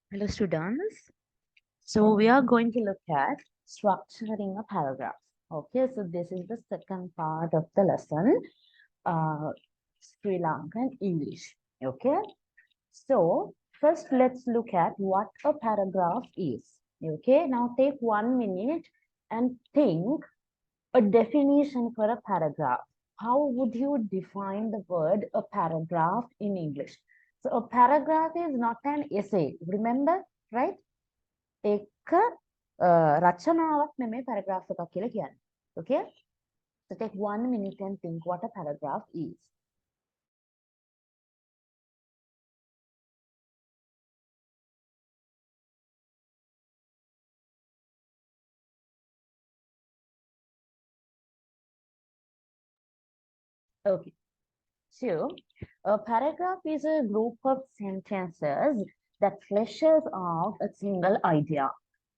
Hello, students. So we are going to look at structuring a paragraph. Okay, so this is the second part of the lesson, uh, Sri Lankan English. Okay, so first let's look at what a paragraph is. Okay, now take 1 minute and think a definition for a paragraph. How would you define the word a paragraph in English? So a paragraph is not an essay. Remember, right? එක රචනාවක් නෙමේ paragraph එකක් කියලා කියන්නේ. Okay? So take 1 minute and think what a paragraph is. Okay. So a paragraph is a group of sentences that fleshes out a single idea.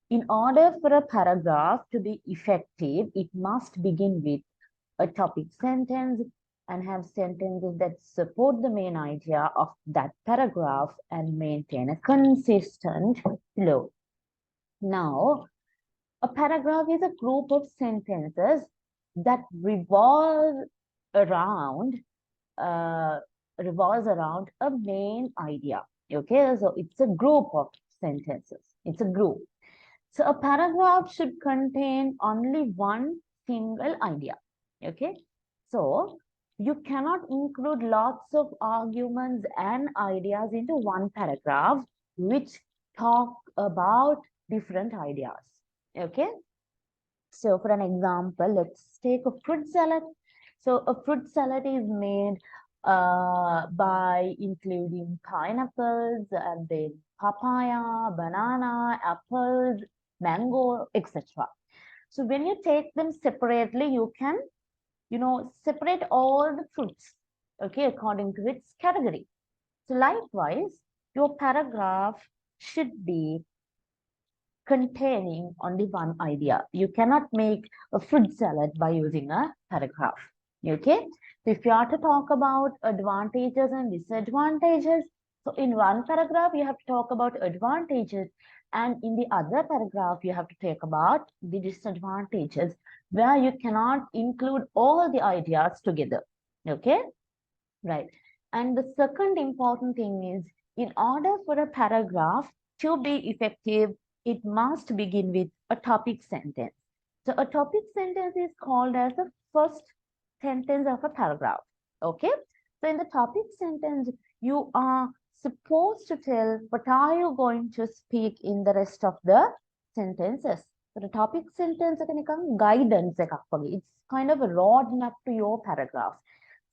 In order for a paragraph to be effective, it must begin with a topic sentence and have sentences that support the main idea of that paragraph and maintain a consistent flow. Now, a paragraph is a group of sentences that around uh, revolves around a main idea. Okay, so it's a group of sentences. It's a group. So a paragraph should contain only one single idea. Okay, so you cannot include lots of arguments and ideas into one paragraph, which talk about different ideas. Okay, so for an example, let's take a fruit salad. So a fruit salad is made by including pineapples and then papaya, banana, apples, mango, etc. So when you take them separately, you can, separate all the fruits, okay, according to its category. So likewise, your paragraph should be containing only one idea. You cannot make a fruit salad by using a paragraph. Okay? So if you are to talk about advantages and disadvantages, so in one paragraph, you have to talk about advantages, and in the other paragraph, you have to talk about the disadvantages, where you cannot include all the ideas together. Okay? Right. And the second important thing is, in order for a paragraph to be effective, it must begin with a topic sentence. So a topic sentence is called as the first sentence of a paragraph. Okay. So in the topic sentence, you are supposed to tell what are you going to speak in the rest of the sentences. So the topic sentence can become guidance. It's kind of a roadmap to your paragraph.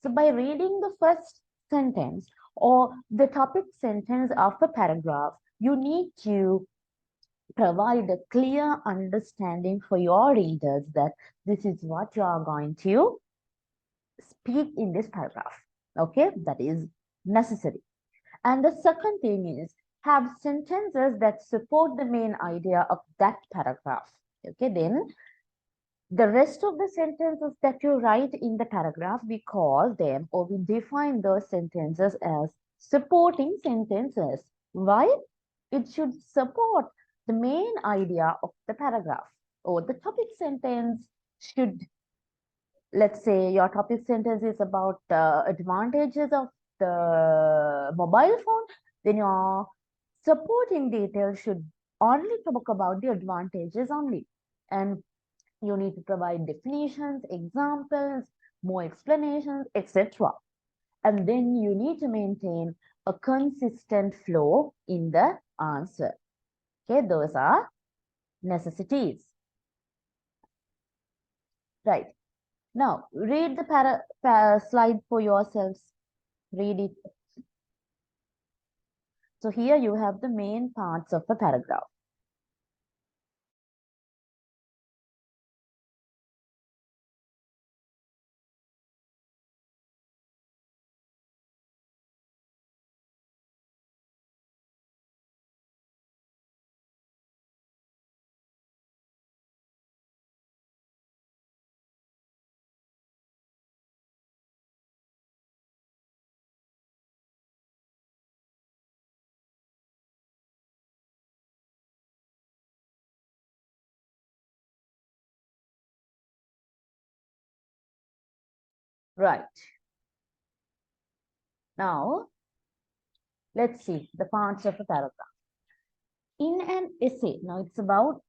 So by reading the first sentence or the topic sentence of a paragraph, you need to provide a clear understanding for your readers that this is what you are going to speak in this paragraph. Okay, that is necessary. And the second thing is have sentences that support the main idea of that paragraph. Okay, then the rest of the sentences that you write in the paragraph, we call them or we define those sentences as supporting sentences. Why? It should support the main idea of the paragraph. Or the topic sentence should, let's say your topic sentence is about advantages of the mobile phone, then your supporting details should only talk about the advantages only. And you need to provide definitions, examples, more explanations, etc. And then you need to maintain a consistent flow in the answer. Okay, those are necessities. Right. Now, read the slide for yourselves. Read it. So here you have the main parts of the paragraph. Right. Now, let's see the parts of a paragraph. In an essay, now it's about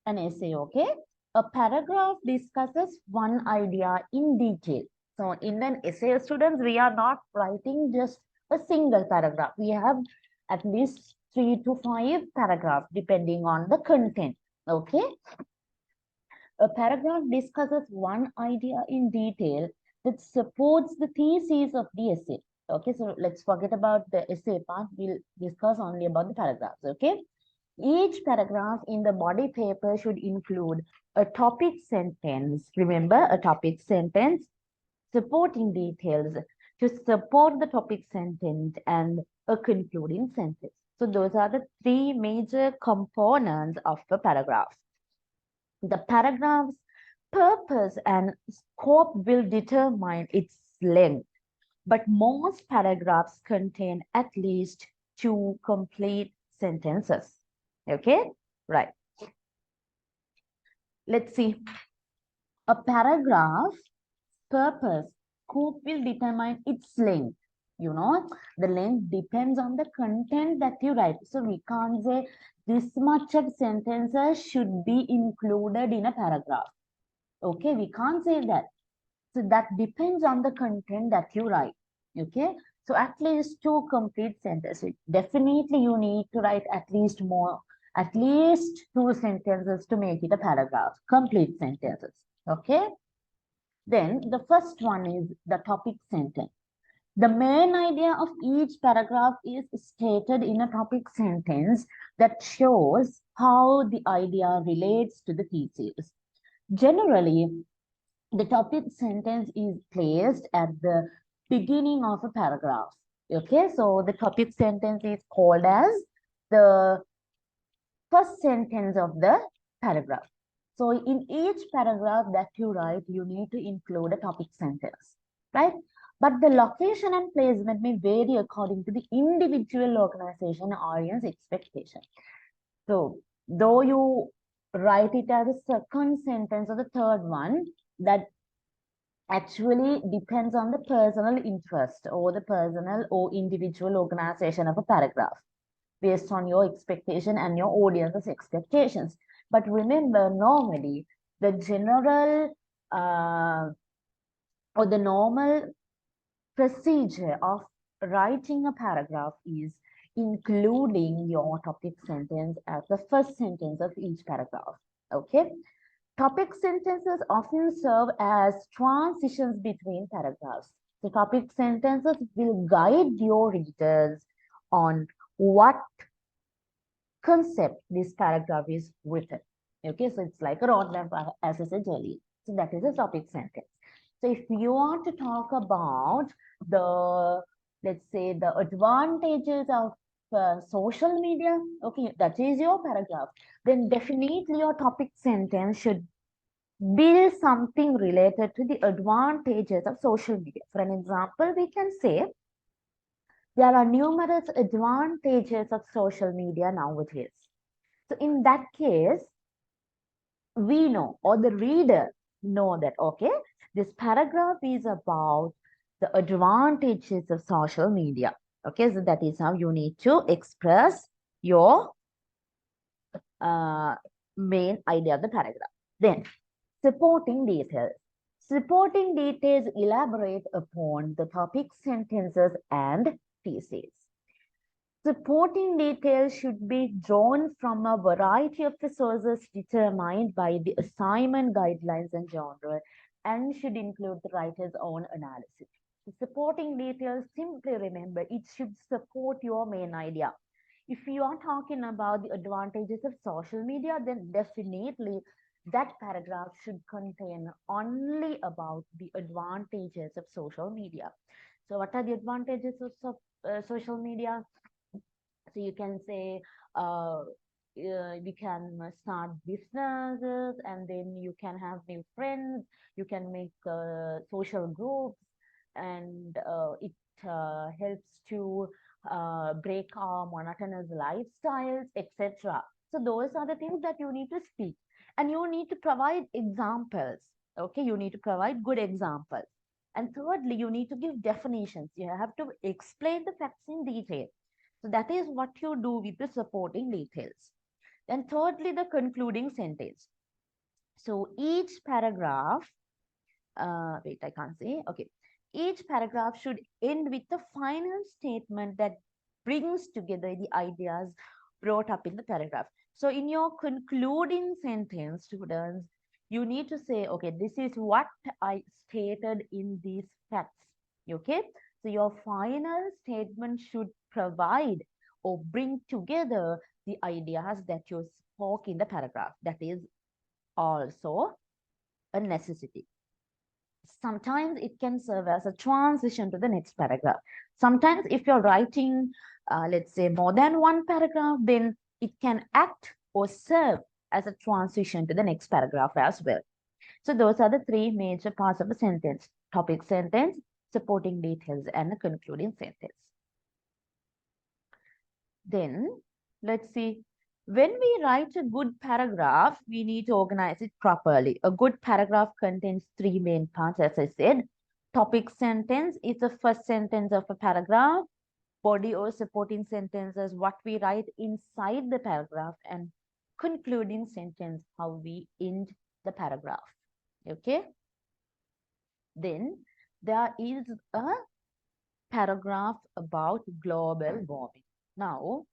an essay, okay? A paragraph discusses one idea in detail. So in an essay, students, we are not writing just a single paragraph. We have at least 3 to 5 paragraphs depending on the content, okay? A paragraph discusses one idea in detail that supports the thesis of the essay. Okay, so let's forget about the essay part. We'll discuss only about the paragraphs, okay? Each paragraph in the body paper should include a topic sentence. Remember, a topic sentence, supporting details to support the topic sentence, and a concluding sentence. So those are the 3 major components of a paragraph. The paragraph's purpose and scope will determine its length, but most paragraphs contain at least 2 complete sentences. Okay, right. Let's see. A paragraph purpose scope will determine its length. You know, the length depends on the content that you write. So we can't say this much of sentences should be included in a paragraph. Okay, we can't say that. So that depends on the content that you write. Okay, so at least 2 complete sentences. Definitely you need to write at least 2 sentences to make it a paragraph, complete sentences. Okay, then the first one is the topic sentence. The main idea of each paragraph is stated in a topic sentence that shows how the idea relates to the thesis. Generally, the topic sentence is placed at the beginning of a paragraph. Okay, so the topic sentence is called as the first sentence of the paragraph. So in each paragraph that you write, you need to include a topic sentence, right? But the location and placement may vary according to the individual organization audience expectation. So though you write it as a second sentence or the third one, that actually depends on the personal interest or the personal or individual organization of a paragraph based on your expectation and your audience's expectations. But remember, normally the general or the normal procedure of writing a paragraph is including your topic sentence as the first sentence of each paragraph. Okay. Topic sentences often serve as transitions between paragraphs. The topic sentences will guide your readers on what concept this paragraph is written. Okay, so it's like a roadmap, as I said earlier. So that is a topic sentence. So if you want to talk about the, let's say, the advantages of social media, okay, that is your paragraph, then definitely your topic sentence should be something related to the advantages of social media. For an example, we can say there are numerous advantages of social media nowadays. So in that case, we know, or the reader know that, okay, this paragraph is about the advantages of social media. Okay, so that is how you need to express your main idea of the paragraph. Then, supporting details. Supporting details elaborate upon the topic sentences and thesis. Supporting details should be drawn from a variety of the sources determined by the assignment guidelines and genre and should include the writer's own analysis. The supporting details, simply remember, it should support your main idea. If you are talking about the advantages of social media, then definitely that paragraph should contain only about the advantages of social media. So what are the advantages of social media? So you can say we can start businesses, and then you can have new friends, you can make social groups, and it helps to break our monotonous lifestyles, etc. So those are the things that you need to speak, and you need to provide examples. Okay, you need to provide good examples. And thirdly, you need to give definitions. You have to explain the facts in detail. So that is what you do with the supporting details. Then thirdly, the concluding sentence. So each paragraph, wait, I can't say, okay. Each paragraph should end with the final statement that brings together the ideas brought up in the paragraph. So in your concluding sentence, students, you need to say, okay, this is what I stated in these facts. Okay. So your final statement should provide or bring together the ideas that you spoke in the paragraph. That is also a necessity. Sometimes it can serve as a transition to the next paragraph. Sometimes if you're writing, let's say more than one paragraph, then it can act or serve as a transition to the next paragraph as well. So those are the three major parts of a sentence: topic sentence, supporting details, and a concluding sentence. Then let's see. When we write a good paragraph, we need to organize it properly. A good paragraph contains three main parts, as I said. Topic sentence is the first sentence of a paragraph. Body or supporting sentence is what we write inside the paragraph. And concluding sentence, how we end the paragraph. Okay. Then there is a paragraph about global warming. Now,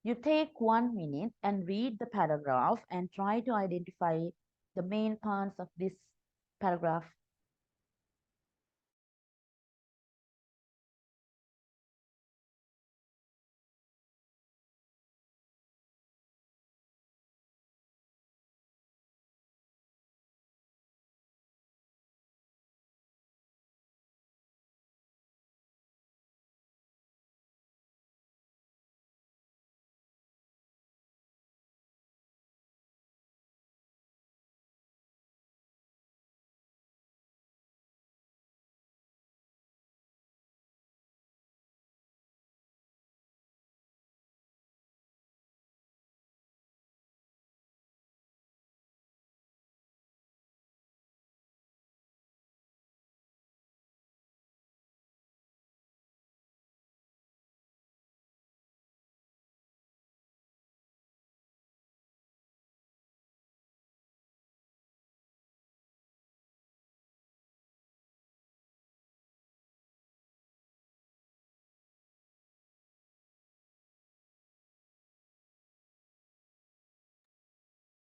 you take 1 minute and read the paragraph and try to identify the main parts of this paragraph.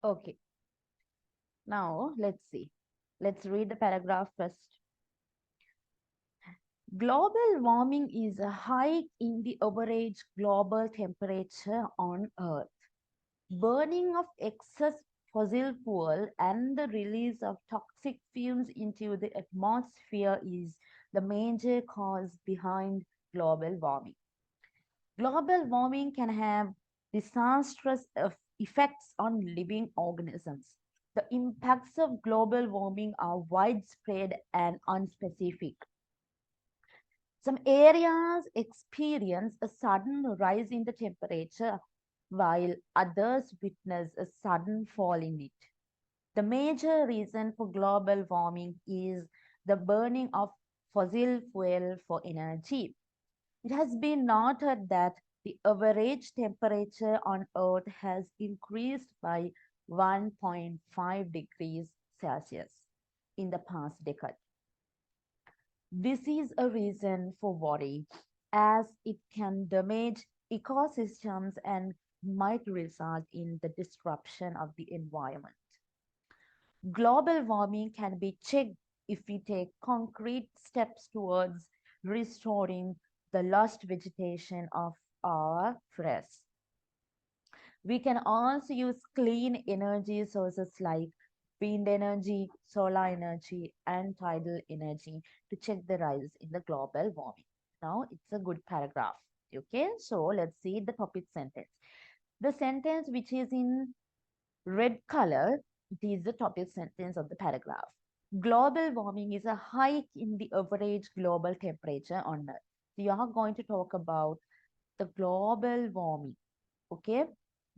Okay, now let's see. Let's read the paragraph first. Global warming is a hike in the average global temperature on Earth. Burning of excess fossil fuel and the release of toxic fumes into the atmosphere is the major cause behind global warming. Global warming can have disastrous effects on living organisms. The impacts of global warming are widespread and unspecific. Some areas experience a sudden rise in the temperature, while others witness a sudden fall in it. The major reason for global warming is the burning of fossil fuel for energy. It has been noted that the average temperature on Earth has increased by 1.5 degrees Celsius in the past decade. This is a reason for worry, as it can damage ecosystems and might result in the disruption of the environment. Global warming can be checked if we take concrete steps towards restoring the lost vegetation of our forests. We can also use clean energy sources like wind energy, solar energy, and tidal energy to check the rise in the global warming. Now, it's a good paragraph. Okay, so let's see the topic sentence. The sentence which is in red color, it is the topic sentence of the paragraph. Global warming is a hike in the average global temperature on Earth. So you are going to talk about the global warming. Okay,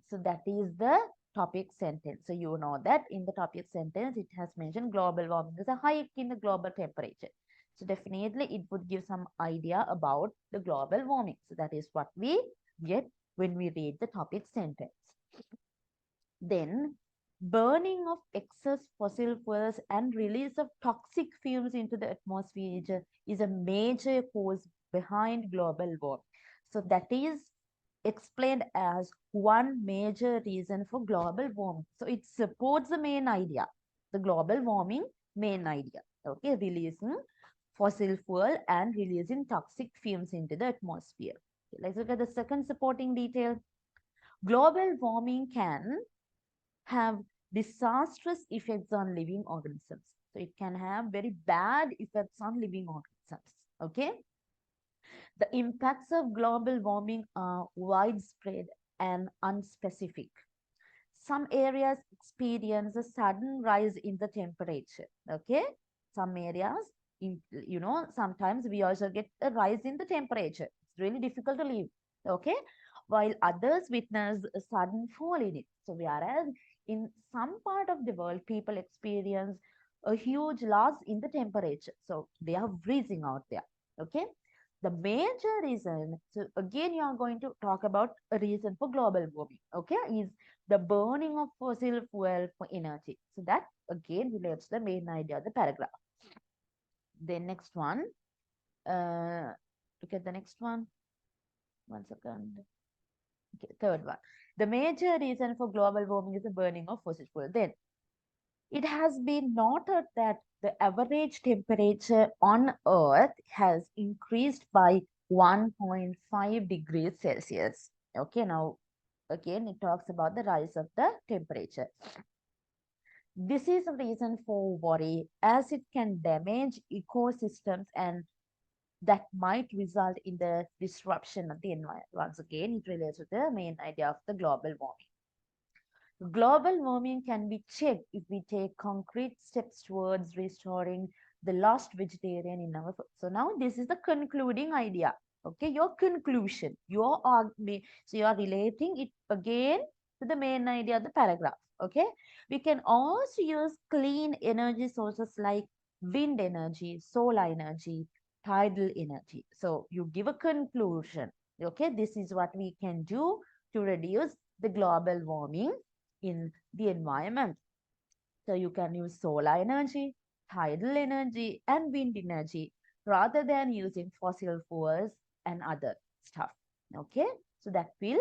so that is the topic sentence. So you know that in the topic sentence, it has mentioned global warming is a hike in the global temperature. So definitely it would give some idea about the global warming. So that is what we get when we read the topic sentence. Then burning of excess fossil fuels and release of toxic fumes into the atmosphere is a major cause behind global warming. So that is explained as one major reason for global warming. So it supports the main idea, the global warming main idea. Okay, releasing fossil fuel and releasing toxic fumes into the atmosphere. Okay, let's look at the second supporting detail. Global warming can have disastrous effects on living organisms. So it can have very bad effects on living organisms. Okay. The impacts of global warming are widespread and unspecific. Some areas experience a sudden rise in the temperature. Okay. Some areas, sometimes we also get a rise in the temperature. It's really difficult to live. Okay. While others witness a sudden fall in it. So whereas in some part of the world, people experience a huge loss in the temperature. So they are freezing out there. Okay. The major reason, so again, you are going to talk about a reason for global warming. Okay. Is the burning of fossil fuel for energy. So that again relates to the main idea of the paragraph. The next one, look at the next one. 1 second. Okay, third one. The major reason for global warming is the burning of fossil fuel. Then it has been noted that the average temperature on Earth has increased by 1.5 degrees Celsius. Okay, now again it talks about the rise of the temperature. This is a reason for worry as it can damage ecosystems and that might result in the disruption of the environment. Once again, it relates to the main idea of the global warming. Global warming can be checked if we take concrete steps towards restoring the lost vegetarian in our food. So now this is the concluding idea. Okay, your conclusion, your argument. So you are relating it again to the main idea of the paragraph. Okay, we can also use clean energy sources like wind energy, solar energy, tidal energy. So you give a conclusion. Okay, this is what we can do to reduce the global warming in the environment. So you can use solar energy, tidal energy, and wind energy rather than using fossil fuels and other stuff. Okay, so that will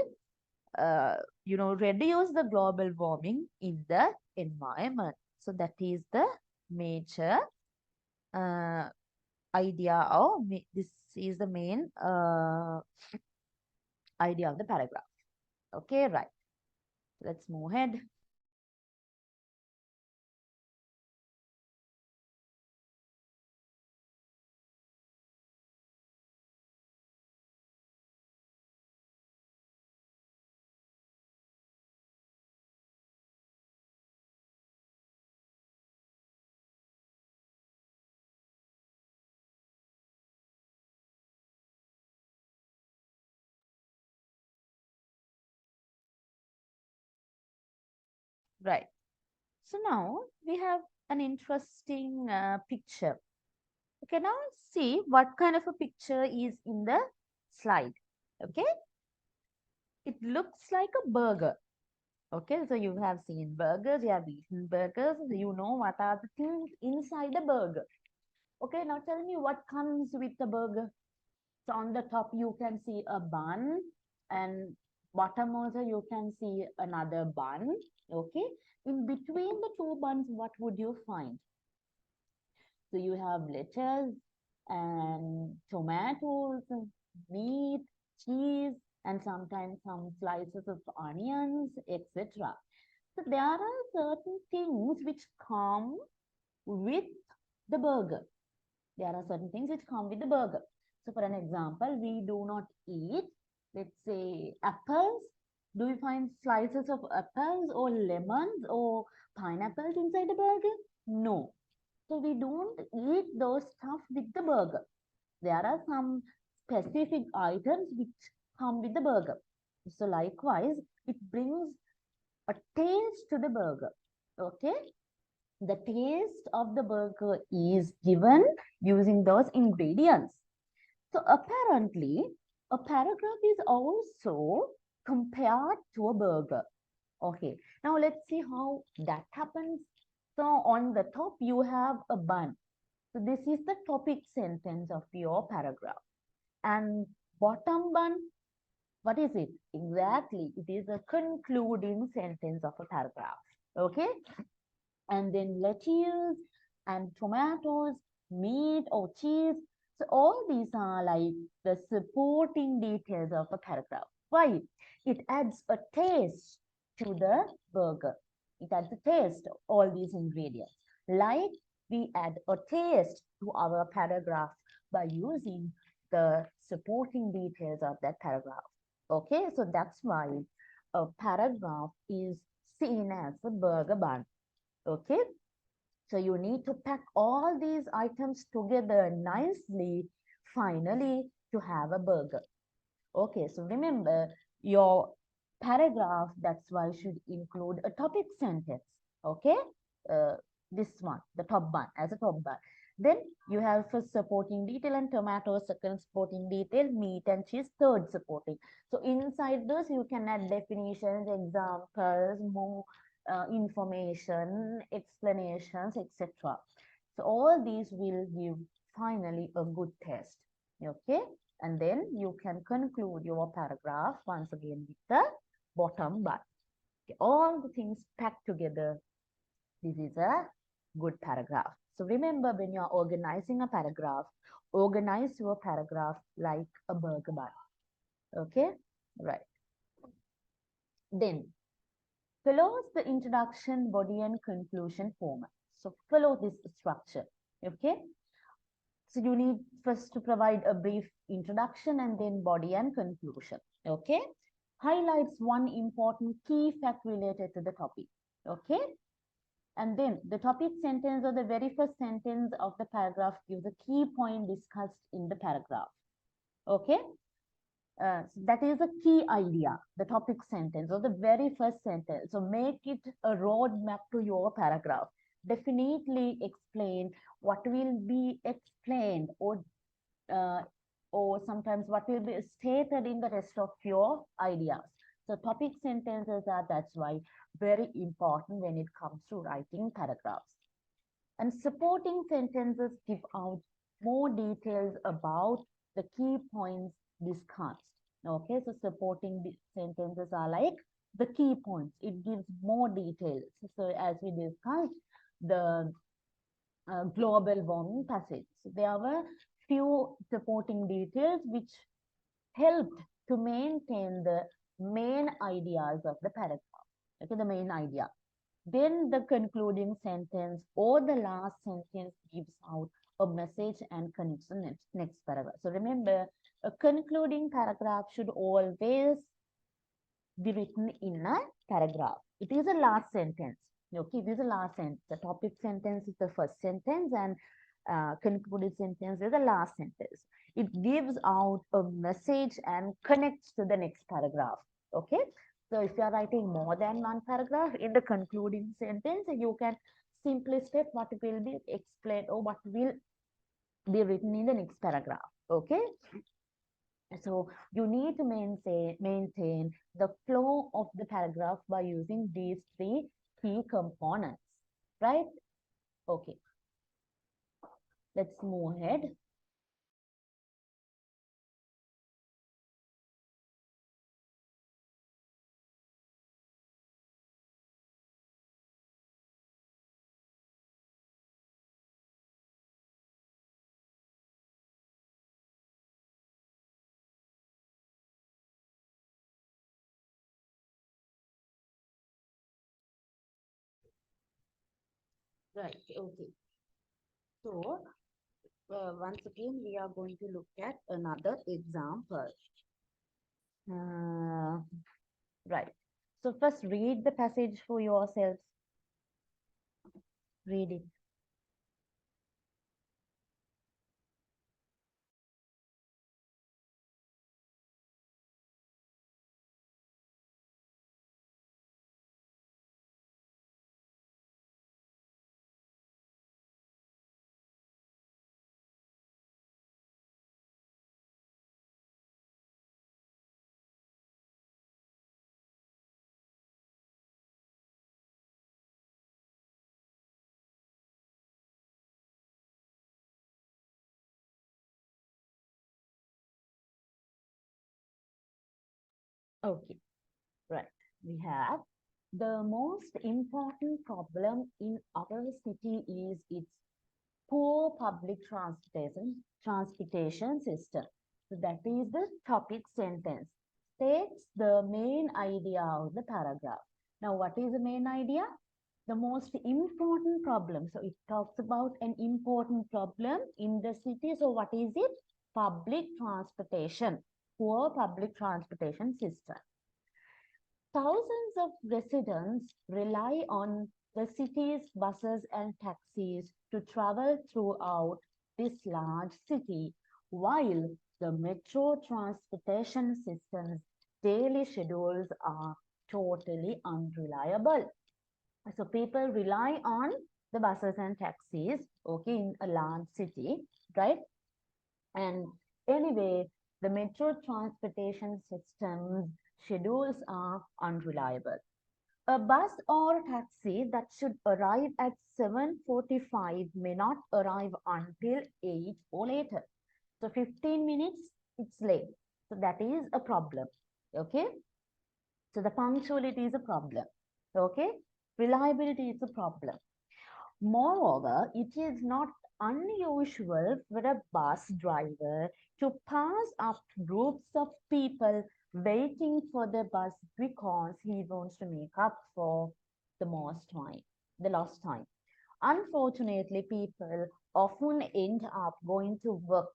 reduce the global warming in the environment. So that is the major uh, idea, or this is the main idea of the paragraph. Okay, right. Let's move ahead. Right. So now we have an interesting picture. Okay, now see what kind of a picture is in the slide. Okay, it looks like a burger. Okay, so you have seen burgers, you have eaten burgers, you know what are the things inside the burger. Okay, now tell me what comes with the burger. So on the top you can see a bun, and bottom also you can see another bun. Okay, in between the two buns, what would you find? So you have lettuce and tomatoes, meat, cheese, and sometimes some slices of onions, etc. So there are certain things which come with the burger. There are certain things which come with the burger. So for an example, we do not eat, let's say, apples. Do you find slices of apples or lemons or pineapples inside the burger? No. So we don't eat those stuff with the burger. There are some specific items which come with the burger. So likewise, it brings a taste to the burger. Okay. The taste of the burger is given using those ingredients. So apparently, a paragraph is also compared to a burger. Okay, now let's see how that happens. So on the top, you have a bun. So this is the topic sentence of your paragraph. And bottom bun, what is it? Exactly, it is a concluding sentence of a paragraph. Okay, and then lettuce and tomatoes, meat or cheese. So all these are like the supporting details of a paragraph. Why? It adds a taste to the burger. It adds a taste of all these ingredients. Like we add a taste to our paragraph by using the supporting details of that paragraph. Okay, so that's why a paragraph is seen as a burger bun. Okay, so you need to pack all these items together nicely, finally, to have a burger. Okay, so remember your paragraph, that's why should include a topic sentence. Okay, uh, this one, the top one, as a top one. Then you have first supporting detail and tomato, second supporting detail, meat and cheese, third supporting. So inside this, you can add definitions, examples, more information, explanations, etc. So all these will give finally a good test. Okay, and then you can conclude your paragraph once again with the bottom bar. Okay, all the things packed together, this is a good paragraph. So remember, when you're organizing a paragraph, organize your paragraph like a burger bun. Okay, right. Then follows the introduction, body and conclusion format. So follow this structure. Okay, so you need first to provide a brief introduction and then body and conclusion. Okay, highlights one important key fact related to the topic. Okay, and then the topic sentence or the very first sentence of the paragraph gives a key point discussed in the paragraph. Okay, so that is a key idea, the topic sentence or the very first sentence. So make it a roadmap to your paragraph. Definitely explain what will be explained, uh, or sometimes what will be stated in the rest of your ideas. So topic sentences are, that's why, very important when it comes to writing paragraphs. And supporting sentences give out more details about the key points discussed. Okay, so supporting sentences are like the key points. It gives more details. So as we discussed, the global warming passage. So there were few supporting details which helped to maintain the main ideas of the paragraph. Okay, the main idea. Then the concluding sentence or the last sentence gives out a message and connects the next paragraph. So remember, a concluding paragraph should always be written in a paragraph. It is a last sentence. Okay, it is a last sentence. The topic sentence is the first sentence and concluded sentence is the last sentence. It gives out a message and connects to the next paragraph. Okay, so if you are writing more than one paragraph, in the concluding sentence, you can simply state what will be explained or what will be written in the next paragraph. Okay, so you need to maintain the flow of the paragraph by using these three key components, right? Okay, let's move ahead. Right, okay. So once again, we are going to look at another example. Uh, right. So first read the passage for yourselves. Read it. Okay, right. We have the most important problem in our city is its poor public transportation system. So that is the topic sentence. States the main idea of the paragraph. Now, what is the main idea? The most important problem. So it talks about an important problem in the city. So what is it? Public transportation, poor public transportation system. Thousands of residents rely on the city's buses and taxis to travel throughout this large city, while the metro transportation system's daily schedules are totally unreliable. So people rely on the buses and taxis, okay, in a large city, right? And anyway, the metro transportation system's schedules are unreliable. A bus or taxi that should arrive at 7:45 may not arrive until 8 or later. So 15 minutes, it's late. So that is a problem. Okay. So the punctuality is a problem. Okay. Reliability is a problem. Moreover, it is not unusual for a bus driver to pass up groups of people waiting for the bus because he wants to make up for the lost time. Unfortunately, people often end up going to work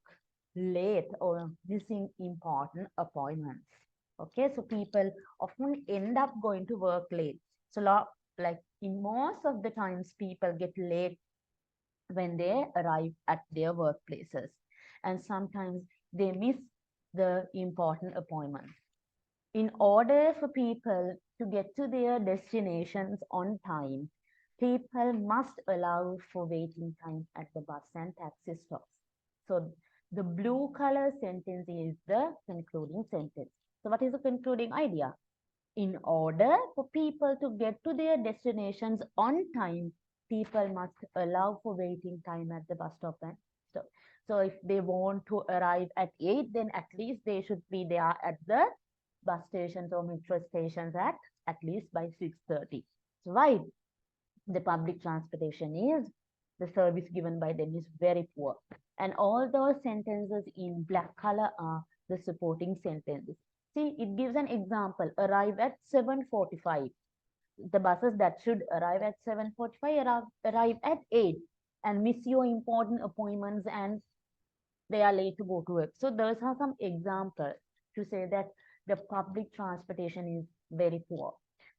late or missing important appointments. Okay, so people often end up going to work late. So, like in most of the times, people get late when they arrive at their workplaces, and sometimes they miss the important appointments. In order for people to get to their destinations on time, people must allow for waiting time at the bus and taxi stops. So the blue color sentence is the concluding sentence. So what is the concluding idea? In order for people to get to their destinations on time, people must allow for waiting time at the bus stop and stop. So if they want to arrive at 8, then at least they should be there at the bus stations or metro stations at least by 6:30. So why? The public transportation is, the service given by them is very poor. And all those sentences in black color are the supporting sentences. See, it gives an example. Arrive at 7:45. The buses that should arrive at 7:45 arrive at 8 and miss your important appointments, and they are late to go to work. So those are some examples to say that the public transportation is very poor.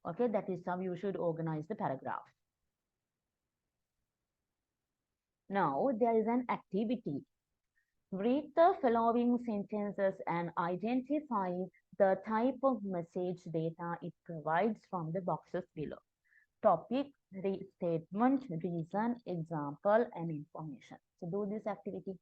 Okay, that is how you should organize the paragraph. Now there is an activity. Read the following sentences and identify the type of message data it provides from the boxes below. Topic, statement, reason, example, and information. So do this activity.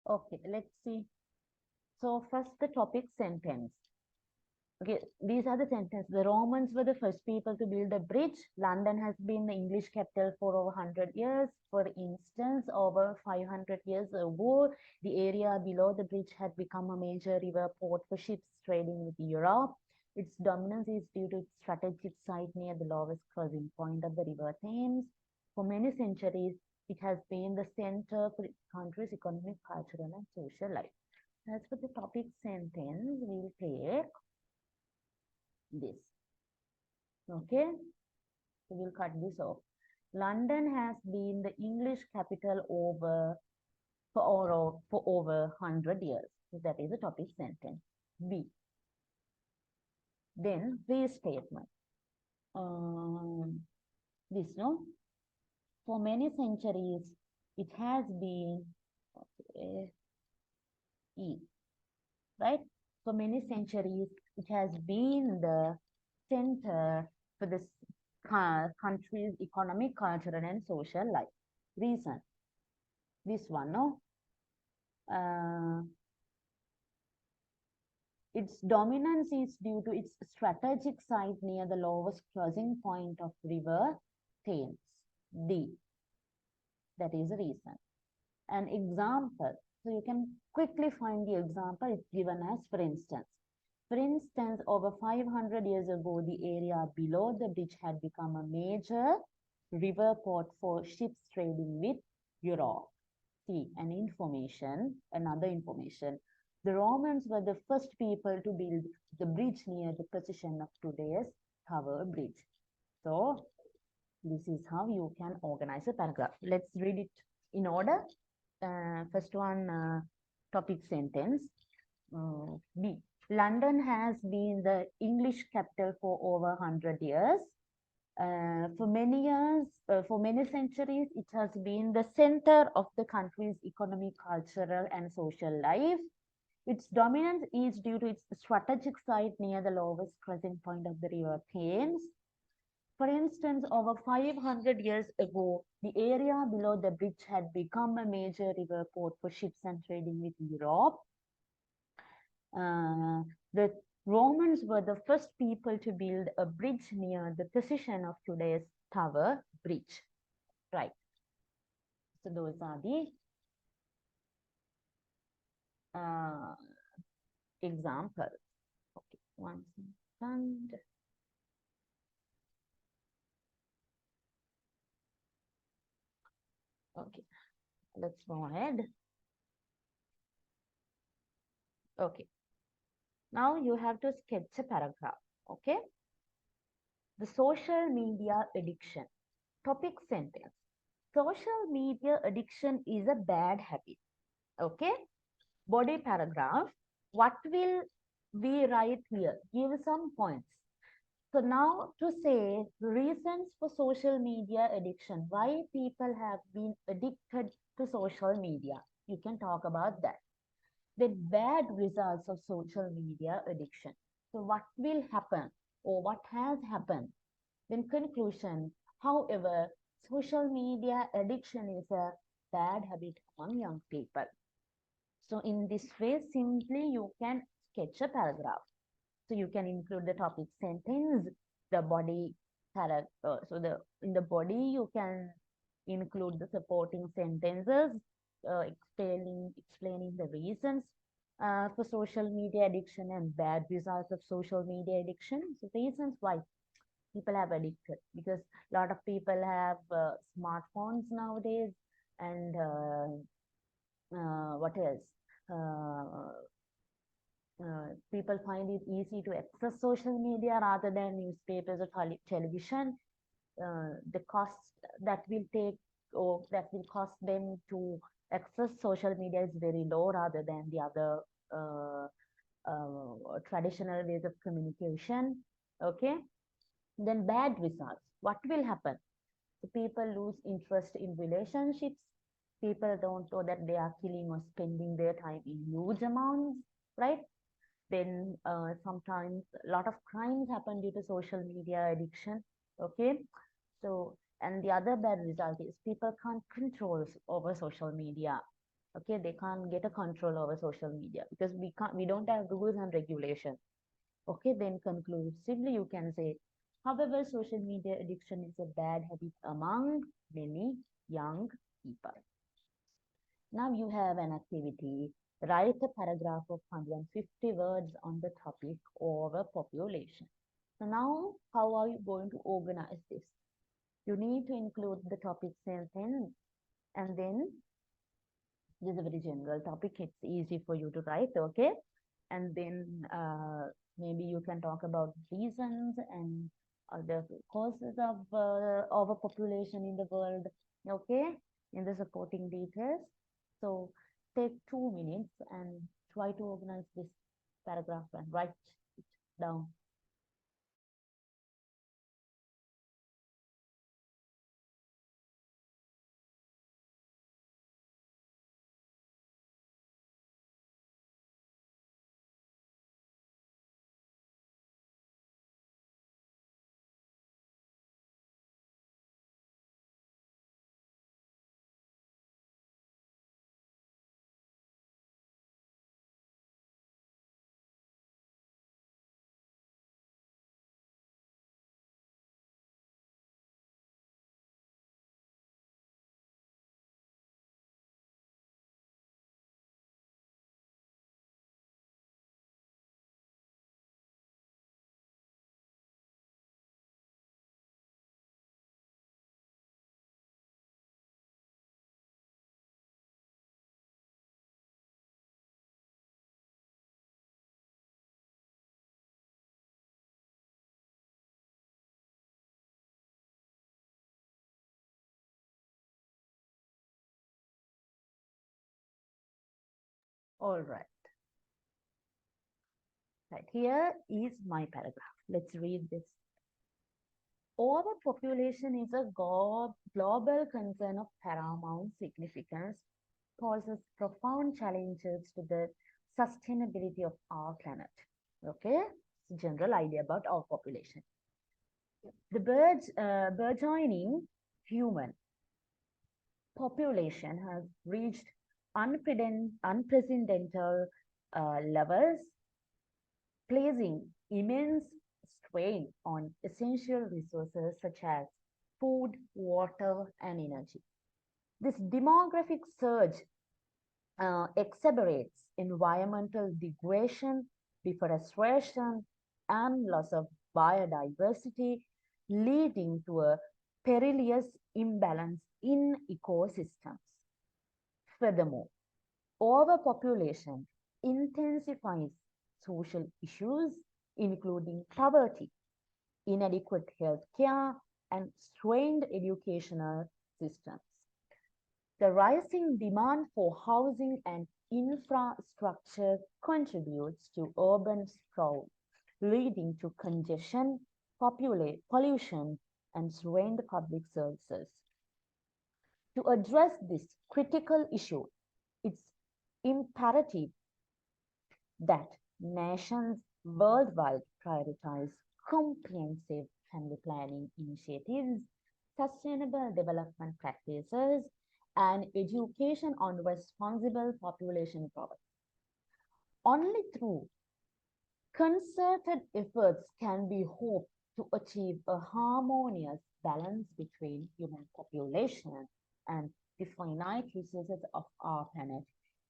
Okay, let's see. So first the topic sentence. Okay, these are the sentences. The Romans were the first people to build a bridge. London has been the English capital for over 100 years. For instance, over 500 years ago, the area below the bridge had become a major river port for ships trading with Europe. Its dominance is due to its strategic site near the lowest crossing point of the river Thames. For many centuries, It has been the center for its country's economic, cultural, and social life. As for the topic sentence, we'll take this. Okay, so we'll cut this off. London has been the English capital for over 100 years. So that is a topic sentence. B. Then restatement. This no. For many centuries, it has been okay, E. Right? For many centuries, it has been the center for the country's economic, cultural, and social life. Reason. This one, no? Its dominance is due to its strategic site near the lowest crossing point of river Thames. D. That is the reason. An example. So you can quickly find the example. It's given as for instance. For instance, over 500 years ago, the area below the bridge had become a major river port for ships trading with Europe. See, another information. The Romans were the first people to build the bridge near the position of today's Tower Bridge. So, this is how you can organize a paragraph. Let's read it in order. First one, topic sentence. B. London has been the English capital for over 100 years. For many centuries, it has been the center of the country's economic, cultural, and social life. Its dominance is due to its strategic site near the lowest crossing point of the river Thames. For instance, over 500 years ago, the area below the bridge had become a major river port for ships and trading with Europe. The Romans were the first people to build a bridge near the position of today's Tower Bridge. Right. So those are the examples. Okay, 1 second. Okay, let's go ahead. Okay. Now you have to sketch a paragraph. Okay. The social media addiction. Topic sentence. Social media addiction is a bad habit. Okay. Body paragraph. What will we write here? Give some points. So now to say reasons for social media addiction, why people have been addicted to social media. You can talk about that. The bad results of social media addiction. So what will happen or what has happened? Then conclusion, however, social media addiction is a bad habit among young people. So in this way, simply you can sketch a paragraph. So you can include the topic sentence, the body character. So in the body you can include the supporting sentences, explaining the reasons for social media addiction and bad results of social media addiction. So reasons why people have addicted, because a lot of people have smartphones nowadays, and what else? People find it easy to access social media rather than newspapers or television. The cost that will take or that will cost them to access social media is very low rather than the other traditional ways of communication. Okay. Then bad results. What will happen? So people lose interest in relationships. People don't know that they are killing or spending their time in huge amounts, right? Then sometimes a lot of crimes happen due to social media addiction. Okay. So, and the other bad result is people can't control over social media. Okay, they can't get a control over social media because we don't have rules and regulations. Okay, then conclusively you can say, however, social media addiction is a bad habit among many young people. Now you have an activity. Write a paragraph of 150 words on the topic overpopulation. So now, how are you going to organize this? You need to include the topic sentence And then this is a very general topic. It's easy for you to write, okay? And then maybe you can talk about reasons and other causes of overpopulation in the world, okay? In the supporting details. So take 2 minutes and try to organize this paragraph and write it down. All right. Right. Here is my paragraph. Let's read this. Overpopulation is a global concern of paramount significance, poses profound challenges to the sustainability of our planet. Okay, it's a general idea about our population. The burgeoning human population has reached unprecedented levels, placing immense strain on essential resources such as food, water, and energy. This demographic surge exacerbates environmental degradation, deforestation, and loss of biodiversity, leading to a perilous imbalance in ecosystems. Furthermore, overpopulation intensifies social issues, including poverty, inadequate health care, and strained educational systems. The rising demand for housing and infrastructure contributes to urban sprawl, leading to congestion, pollution, and strained public services. To address this critical issue, it's imperative that nations worldwide prioritize comprehensive family planning initiatives, sustainable development practices, and education on responsible population growth. Only through concerted efforts can be hoped to achieve a harmonious balance between human population and the finite resources of our planet,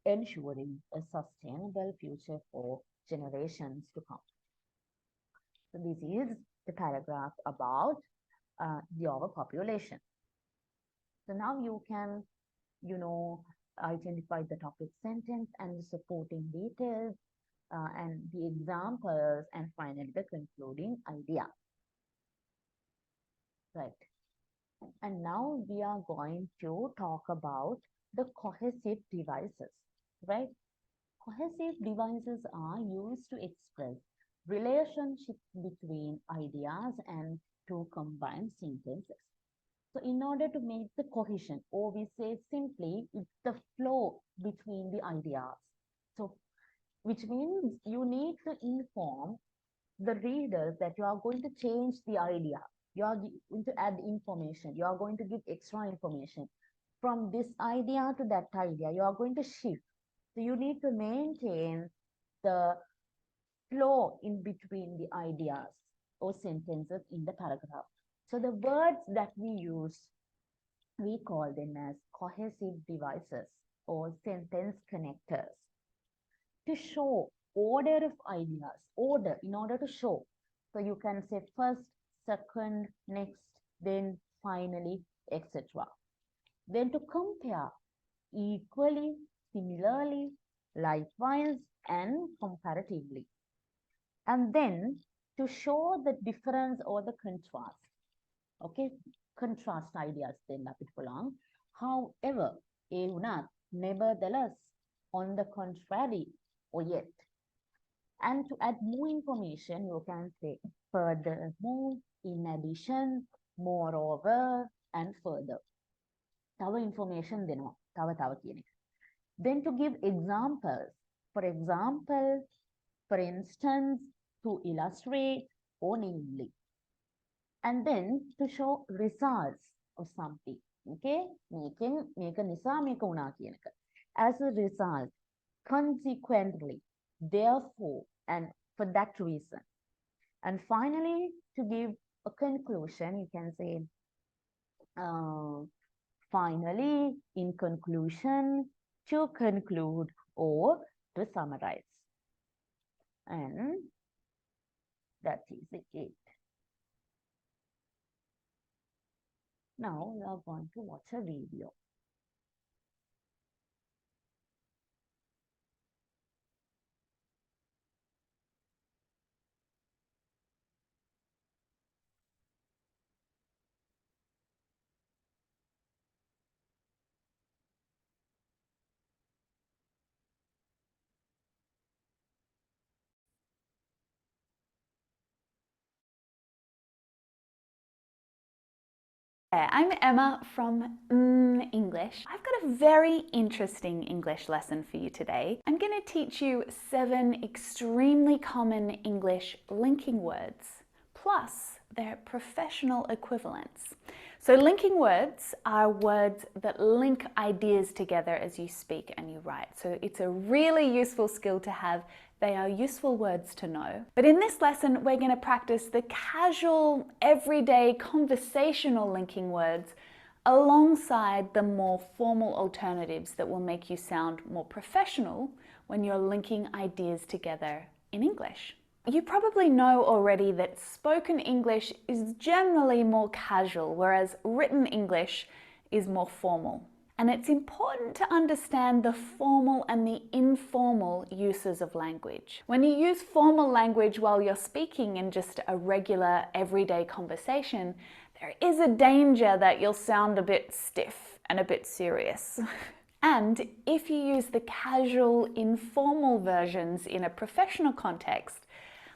ensuring a sustainable future for generations to come. So this is the paragraph about the overpopulation. So now you can, identify the topic sentence and the supporting details and the examples and finally the concluding idea. Right. And now we are going to talk about the cohesive devices, right? Cohesive devices are used to express relationships between ideas and to combine sentences. So in order to make the cohesion, or we say simply, it's the flow between the ideas. So which means you need to inform the readers that you are going to change the idea. You are going to add information. You are going to give extra information. From this idea to that idea, you are going to shift. So you need to maintain the flow in between the ideas or sentences in the paragraph. So the words that we use, we call them as cohesive devices or sentence connectors to show order of ideas, order in order to show. So you can say first, second, next, then finally, etc. Then to compare equally, similarly, likewise, and comparatively. And then to show the difference or the contrast. Okay, contrast ideas then අපිට පුළුවන්. However, ඒ වුණත් nevertheless, on the contrary, or yet. And to add more information, you can say furthermore, in addition, moreover, and further. තව information දෙනවා. තව කියන එක. Then to give examples. For example, for instance, to illustrate or namely. And then to show results of something. Okay? මේක නිසා මේක වුණා කියන එක. As a result, consequently, therefore, and for that reason. And finally, to give a conclusion, you can say, finally, in conclusion, to conclude, or to summarize. And that is it. Now we are going to watch a video. I'm Emma from English. I've got a very interesting English lesson for you today. I'm going to teach you 7 extremely common English linking words, plus their professional equivalents. So linking words are words that link ideas together as you speak and you write. So it's a really useful skill to have. They are useful words to know. But in this lesson, we're going to practice the casual, everyday, conversational linking words alongside the more formal alternatives that will make you sound more professional when you're linking ideas together in English. You probably know already that spoken English is generally more casual, whereas written English is more formal. And it's important to understand the formal and the informal uses of language. When you use formal language while you're speaking in just a regular, everyday conversation, there is a danger that you'll sound a bit stiff and a bit serious. And if you use the casual, informal versions in a professional context,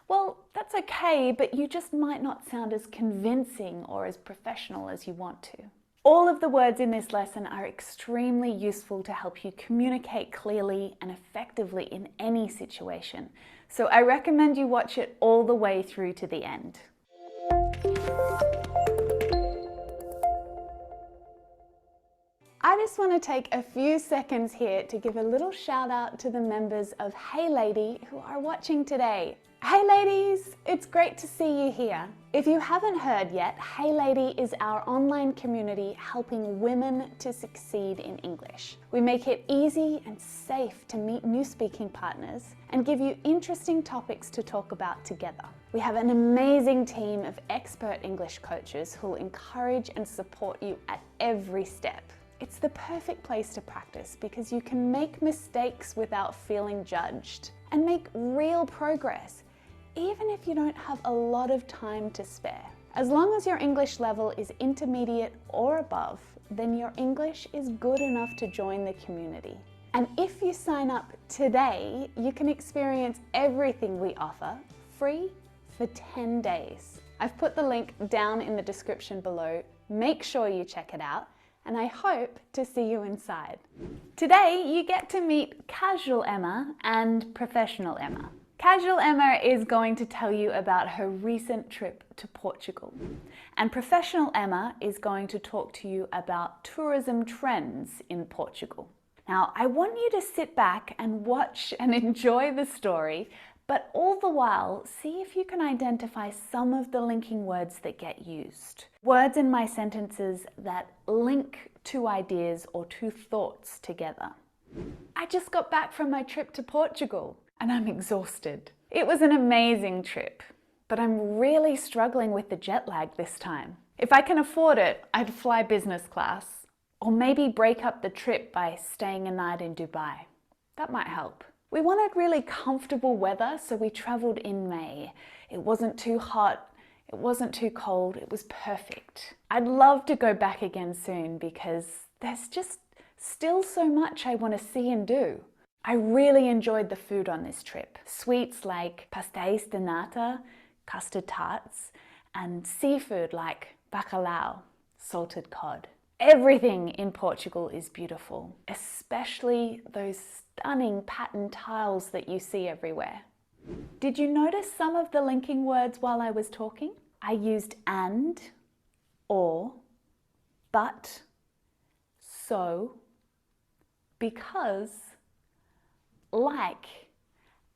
well, that's okay, but you just might not sound as convincing or as professional as you want to. All of the words in this lesson are extremely useful to help you communicate clearly and effectively in any situation. So I recommend you watch it all the way through to the end. I just want to take a few seconds here to give a little shout out to the members of Hey Lady who are watching today. Hey ladies, it's great to see you here. If you haven't heard yet, Hey Lady is our online community helping women to succeed in English. We make it easy and safe to meet new speaking partners and give you interesting topics to talk about together. We have an amazing team of expert English coaches who will encourage and support you at every step. It's the perfect place to practice because you can make mistakes without feeling judged and make real progress, even if you don't have a lot of time to spare. As long as your English level is intermediate or above, then your English is good enough to join the community. And if you sign up today, you can experience everything we offer free for 10 days. I've put the link down in the description below. Make sure you check it out, and I hope to see you inside. Today, you get to meet Casual Emma and Professional Emma. Casual Emma is going to tell you about her recent trip to Portugal. And Professional Emma is going to talk to you about tourism trends in Portugal. Now, I want you to sit back and watch and enjoy the story, but all the while, see if you can identify some of the linking words that get used. Words in my sentences that link two ideas or two thoughts together. I just got back from my trip to Portugal and I'm exhausted. It was an amazing trip, but I'm really struggling with the jet lag this time. If I can afford it, I'd fly business class. Or maybe break up the trip by staying a night in Dubai. That might help. We wanted really comfortable weather, so we traveled in May. It wasn't too hot, it wasn't too cold, it was perfect. I'd love to go back again soon because there's just still so much I want to see and do. I really enjoyed the food on this trip. Sweets like pastéis de nata, custard tarts, and seafood like bacalhau, salted cod. Everything in Portugal is beautiful, especially those stunning pattern tiles that you see everywhere. Did you notice some of the linking words while I was talking? I used and, or, but, so, because, like,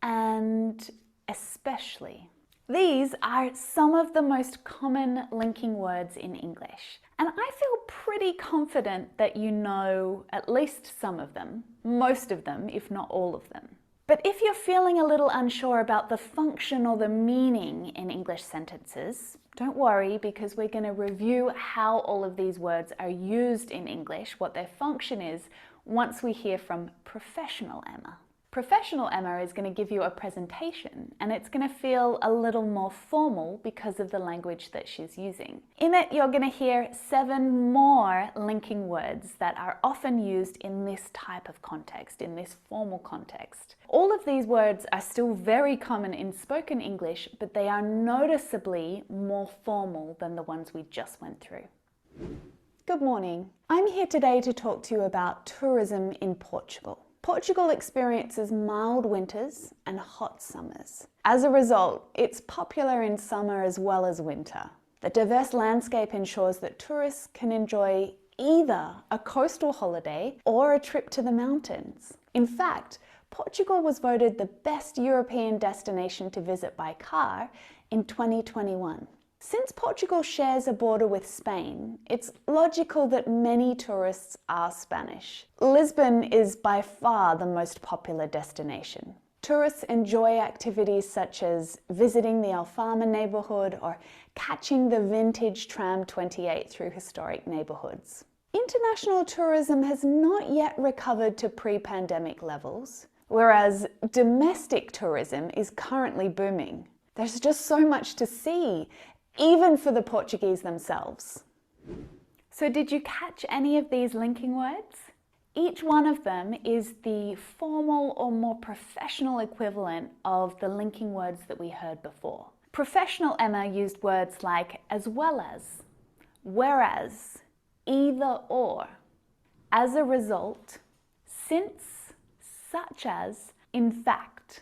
and especially. These are some of the most common linking words in English, and I feel pretty confident that you know at least some of them, most of them, if not all of them. But if you're feeling a little unsure about the function or the meaning in English sentences, don't worry, because we're going to review how all of these words are used in English, what their function is, once we hear from Professional Emma. Professional Emma is going to give you a presentation, and it's going to feel a little more formal because of the language that she's using. In it, you're going to hear 7 more linking words that are often used in this type of context, in this formal context. All of these words are still very common in spoken English, but they are noticeably more formal than the ones we just went through. Good morning. I'm here today to talk to you about tourism in Portugal. Portugal experiences mild winters and hot summers. As a result, it's popular in summer as well as winter. The diverse landscape ensures that tourists can enjoy either a coastal holiday or a trip to the mountains. In fact, Portugal was voted the best European destination to visit by car in 2021. Since Portugal shares a border with Spain, it's logical that many tourists are Spanish. Lisbon is by far the most popular destination. Tourists enjoy activities such as visiting the Alfama neighbourhood or catching the vintage tram 28 through historic neighbourhoods. International tourism has not yet recovered to pre-pandemic levels, whereas domestic tourism is currently booming. There's just so much to see, even for the Portuguese themselves. So did you catch any of these linking words? Each one of them is the formal or more professional equivalent of the linking words that we heard before. Professional Emma used words like as well as, whereas, either or, as a result, since, such as, in fact.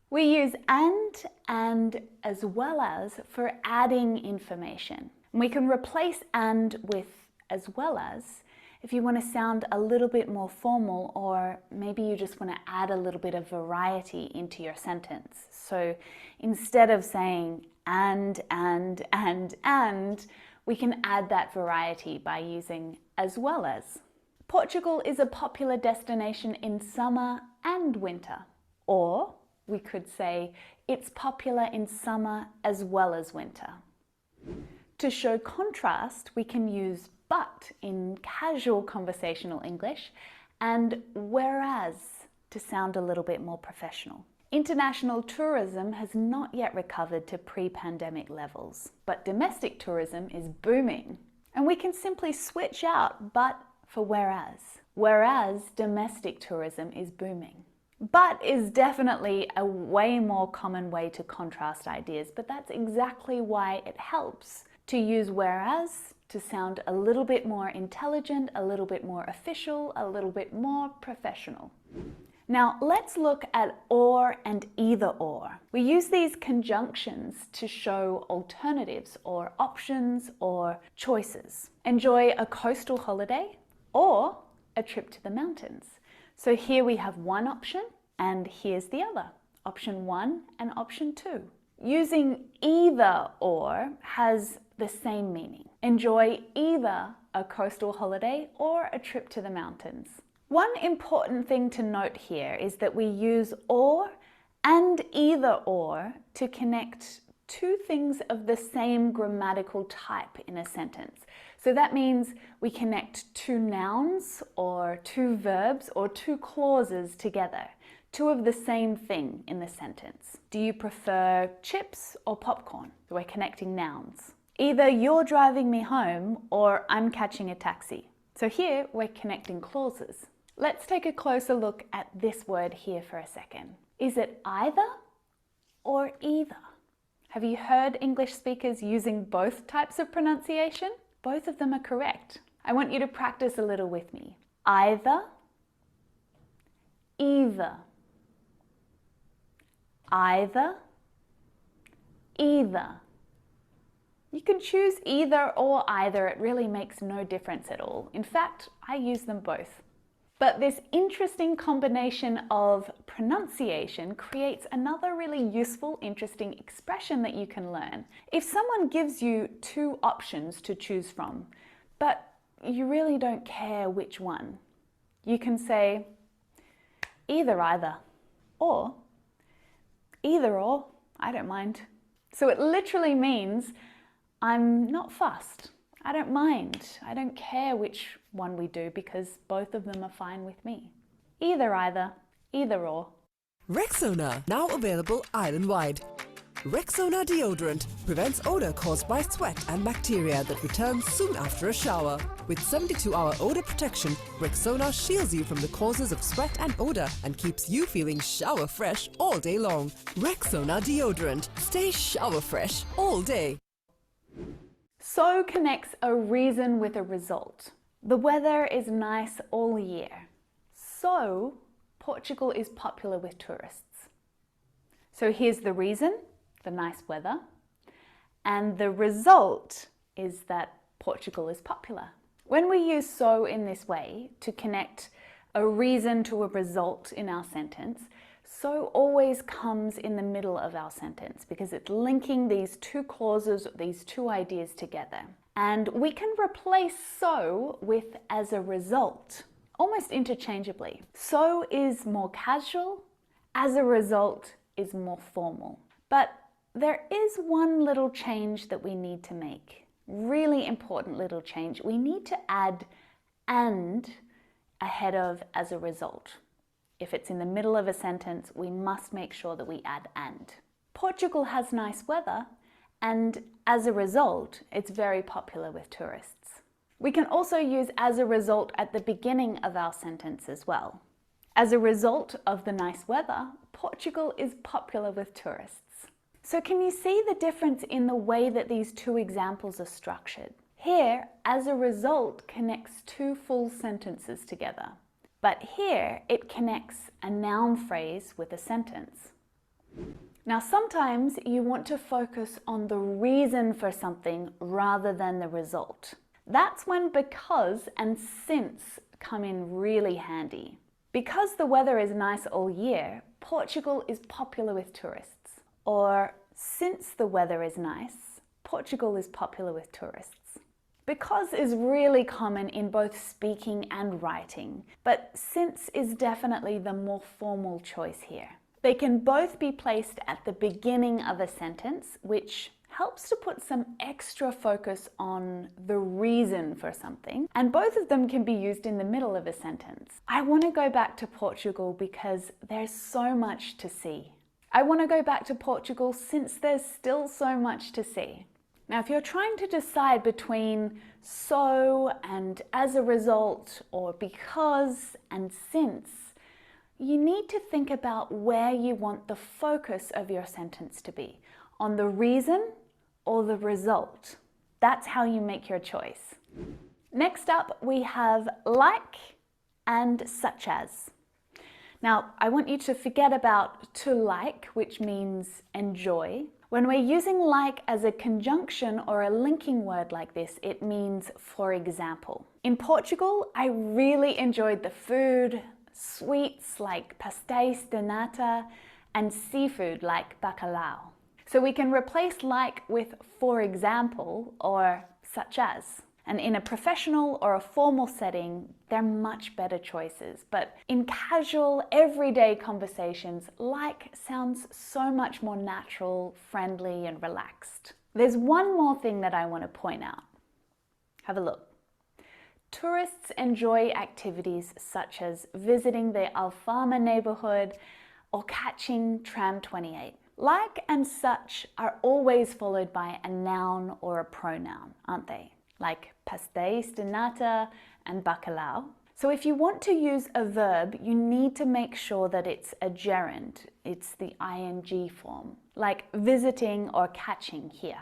We use and as well as for adding information. We can replace and with as well as if you want to sound a little bit more formal, or maybe you just want to add a little bit of variety into your sentence. So instead of saying and, we can add that variety by using as well as. Portugal is a popular destination in summer and winter. Or we could say it's popular in summer as well as winter. To show contrast, we can use but in casual conversational English and whereas to sound a little bit more professional. International tourism has not yet recovered to pre-pandemic levels, but domestic tourism is booming. And we can simply switch out but for whereas domestic tourism is booming. But is definitely a way more common way to contrast ideas, but that's exactly why it helps to use whereas to sound a little bit more intelligent, a little bit more official, a little bit more professional. Now let's look at or and either or. We use these conjunctions to show alternatives or options or choices. Enjoy a coastal holiday or a trip to the mountains. So here we have one option and here's the other, option 1 and option 2. Using either or has the same meaning. Enjoy either a coastal holiday or a trip to the mountains. One important thing to note here is that we use or and either or to connect two things of the same grammatical type in a sentence. So that means we connect two nouns or two verbs or two clauses together, two of the same thing in the sentence. Do you prefer chips or popcorn? So we're connecting nouns. Either you're driving me home or I'm catching a taxi. So here we're connecting clauses. Let's take a closer look at this word here for a second. Is it either or either? Have you heard English speakers using both types of pronunciation? Both of them are correct. I want you to practice a little with me. Either, either. Either, either. You can choose either or either. It really makes no difference at all. In fact, I use them both. But this interesting combination of pronunciation creates another really useful, interesting expression that you can learn. If someone gives you two options to choose from, but you really don't care which one, you can say either, or either or, I don't mind. So it literally means I'm not fussed. I don't mind. I don't care which one we do because both of them are fine with me. Either, either or. Rexona, now available island-wide. Rexona deodorant prevents odor caused by sweat and bacteria that return soon after a shower. With 72-hour odor protection, Rexona shields you from the causes of sweat and odor and keeps you feeling shower fresh all day long. Rexona deodorant. Stay shower fresh all day. So connects a reason with a result. The weather is nice all year. So Portugal is popular with tourists. So here's the reason, the nice weather, and the result is that Portugal is popular. When we use so in this way to connect a reason to a result in our sentence, so always comes in the middle of our sentence because it's linking these two clauses, these two ideas together. And we can replace so with as a result, almost interchangeably. So is more casual, as a result is more formal. But there is one little change that we need to make. Really important little change. We need to add and ahead of as a result. If it's in the middle of a sentence, we must make sure that we add and. Portugal has nice weather, and as a result, it's very popular with tourists. We can also use as a result at the beginning of our sentence as well. As a result of the nice weather, Portugal is popular with tourists. So can you see the difference in the way that these two examples are structured? Here, as a result connects two full sentences together. But here, it connects a noun phrase with a sentence. Now, sometimes you want to focus on the reason for something rather than the result. That's when because and since come in really handy. Because the weather is nice all year, Portugal is popular with tourists. Or since the weather is nice, Portugal is popular with tourists. Because is really common in both speaking and writing, but since is definitely the more formal choice here. They can both be placed at the beginning of a sentence, which helps to put some extra focus on the reason for something, and both of them can be used in the middle of a sentence. I want to go back to Portugal because there's so much to see. I want to go back to Portugal since there's still so much to see. Now, if you're trying to decide between so and as a result, or because and since, you need to think about where you want the focus of your sentence to be, on the reason or the result. That's how you make your choice. Next up, we have like and such as. Now, I want you to forget about to like, which means enjoy. When we're using like as a conjunction or a linking word like this, it means for example. In Portugal, I really enjoyed the food, sweets like pastéis de nata, and seafood like bacalhau. So we can replace like with for example or such as. And in a professional or a formal setting, they're much better choices. But in casual, everyday conversations, like sounds so much more natural, friendly, and relaxed. There's one more thing that I want to point out. Have a look. Tourists enjoy activities such as visiting the Alfama neighborhood or catching tram 28. Like and such are always followed by a noun or a pronoun, aren't they? Like pastéis de nata and bacalhau. So if you want to use a verb, you need to make sure that it's a gerund. It's the ing form, like visiting or catching here.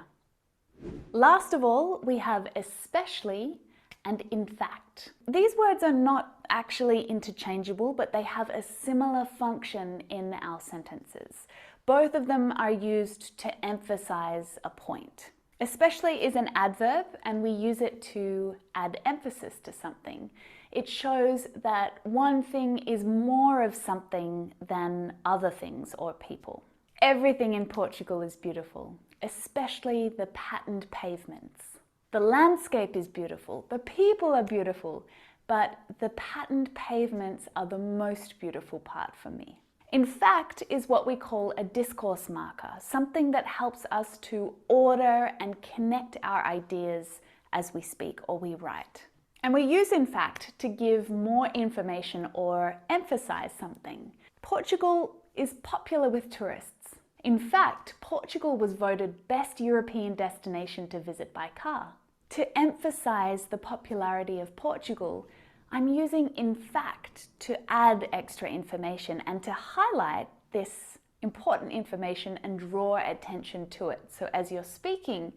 Last of all, we have especially and in fact. These words are not actually interchangeable, but they have a similar function in our sentences. Both of them are used to emphasize a point. Especially is an adverb, and we use it to add emphasis to something. It shows that one thing is more of something than other things or people. Everything in Portugal is beautiful, especially the patterned pavements. The landscape is beautiful, the people are beautiful, but the patterned pavements are the most beautiful part for me. In fact, is what we call a discourse marker, something that helps us to order and connect our ideas as we speak or we write. And we use in fact to give more information or emphasize something. Portugal is popular with tourists. In fact, Portugal was voted best European destination to visit by car. To emphasize the popularity of Portugal, I'm using in fact to add extra information and to highlight this important information and draw attention to it. So as you're speaking,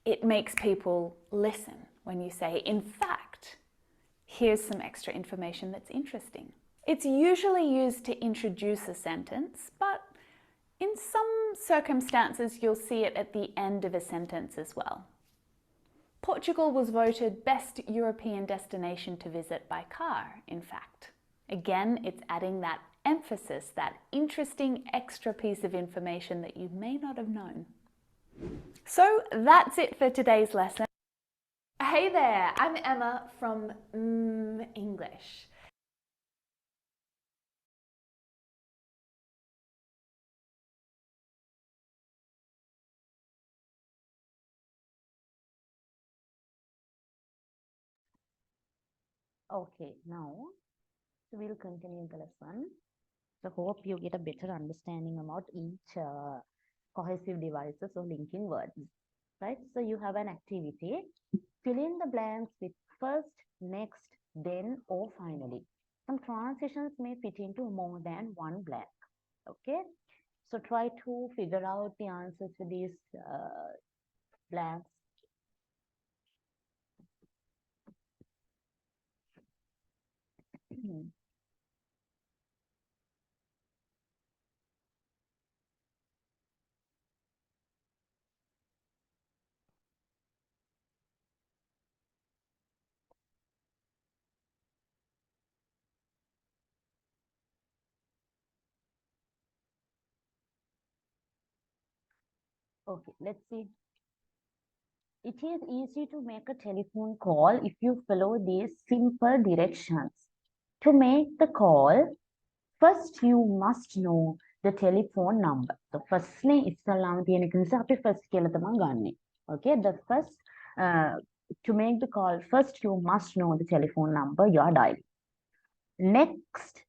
it makes people listen when you say, in fact, here's some extra information that's interesting. It's usually used to introduce a sentence, but in some circumstances, you'll see it at the end of a sentence as well. Portugal was voted best European destination to visit by car, in fact. Again, it's adding that emphasis, that interesting extra piece of information that you may not have known. So that's it for today's lesson. Hey there, I'm Emma from English. Okay, now we'll continue the lesson. So hope you get a better understanding about each cohesive devices or linking words, right? So you have an activity. Fill in the blanks with first, next, then, or finally. Some transitions may fit into more than one blank. Okay, so try to figure out the answers to these blanks. Okay, let's see. It is easy to make a telephone call if you follow these simple directions. To make the call, first you must know the telephone number. So firstly, ඉස්සල්ලාම තියෙන එක නිසා අපි first කියලා තමයි ගන්නෙ. Okay, the first to make the call, first you must know the telephone number you are dialing. Next,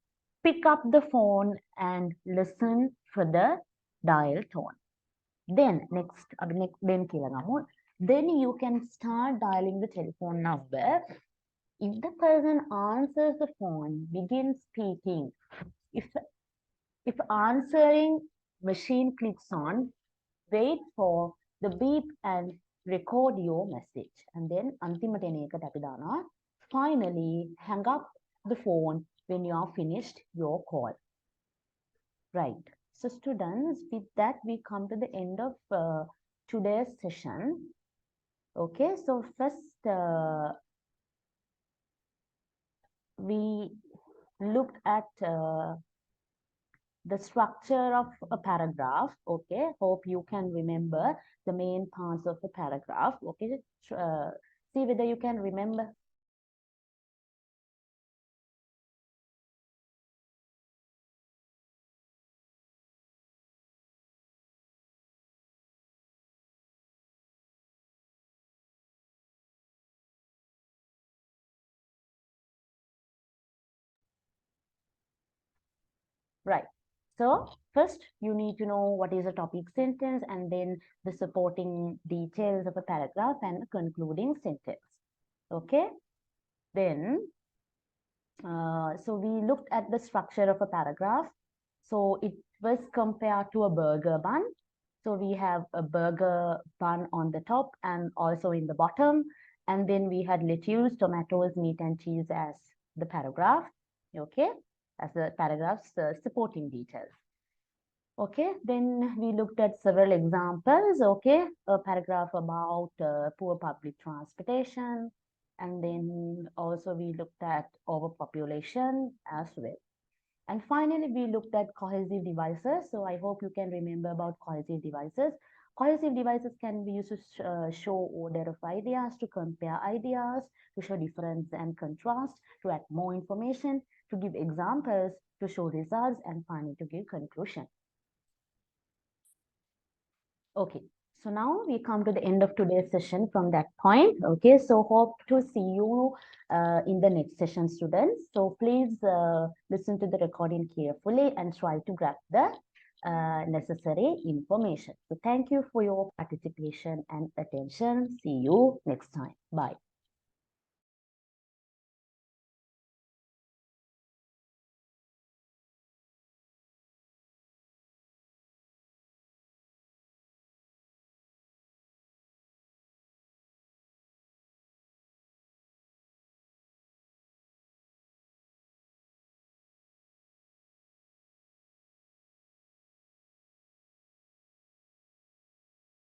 pick up the phone and listen for the dial tone. Then then you can start dialing the telephone number. If the person answers the phone, begin speaking. If answering machine clicks on, wait for the beep and record your message. And then අන්තිමට එන එකට අපි දානවා, finally hang up the phone when you are finished your call. Right. So students, with that we come to the end of today's session. Okay, so first we looked at the structure of a paragraph. Okay, hope you can remember the main parts of the paragraph. Okay, See whether you can remember. Right. So first you need to know what is a topic sentence and then the supporting details of a paragraph and a concluding sentence. Okay. Then, so we looked at the structure of a paragraph. So it was compared to a burger bun. So we have a burger bun on the top and also in the bottom. And then we had lettuce, tomatoes, meat and cheese as the paragraph. Okay, as the paragraph's supporting details. Okay, then we looked at several examples. Okay, a paragraph about poor public transportation. And then also we looked at overpopulation as well. And finally, we looked at cohesive devices. So I hope you can remember about cohesive devices. Cohesive devices can be used to show order of ideas, to compare ideas, to show difference and contrast, to add more information, to give examples, to show results, and finally to give conclusion. Okay, so now we come to the end of today's session from that point. Okay, so hope to see you in the next session, students. So please listen to the recording carefully and try to grab the necessary information. So thank you for your participation and attention. See you next time. Bye.